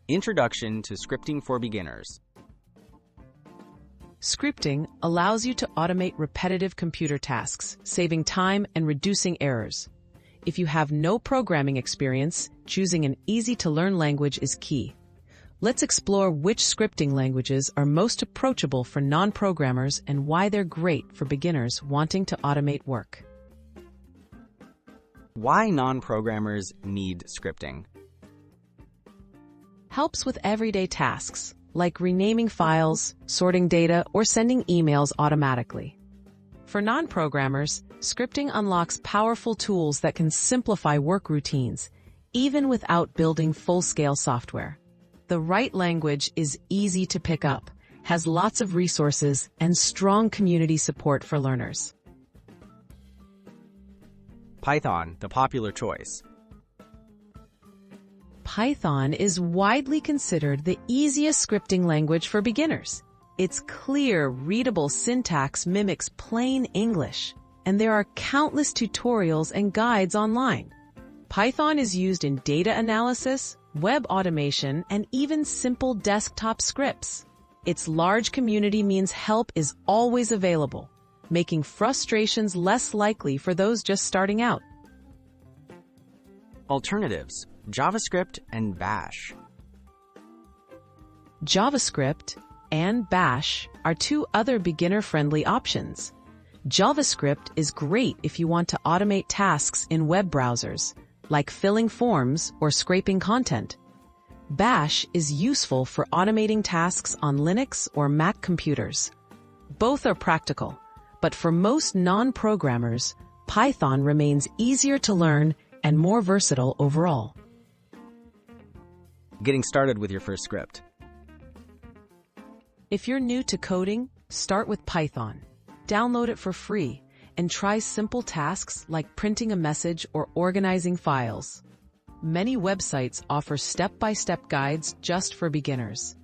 Introduction to Scripting for Beginners. Scripting allows you to automate repetitive computer tasks, saving time and reducing errors. If you have no programming experience, choosing an easy-to-learn language is key. Let's explore which scripting languages are most approachable for non-programmers and why they're great for beginners wanting to automate work. Why non-programmers need scripting? Helps with everyday tasks, like renaming files, sorting data, or sending emails automatically. For non-programmers, scripting unlocks powerful tools that can simplify work routines, even without building full-scale software. The right language is easy to pick up, has lots of resources, and strong community support for learners. Python, the popular choice. Python is widely considered the easiest scripting language for beginners. Its clear, readable syntax mimics plain English, and there are countless tutorials and guides online. Python is used in data analysis, web automation, and even simple desktop scripts. Its large community means help is always available, making frustrations less likely for those just starting out. Alternatives: JavaScript and Bash. JavaScript and Bash are two other beginner-friendly options. JavaScript is great if you want to automate tasks in web browsers, like filling forms or scraping content. Bash is useful for automating tasks on Linux or Mac computers. Both are practical, but for most non-programmers, Python remains easier to learn and more versatile overall. Getting started with your first script. If you're new to coding, start with Python. Download it for free and try simple tasks like printing a message or organizing files. Many websites offer step-by-step guides just for beginners.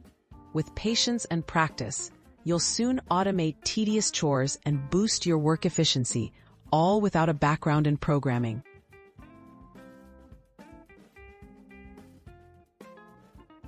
With patience and practice, you'll soon automate tedious chores and boost your work efficiency, all without a background in programming.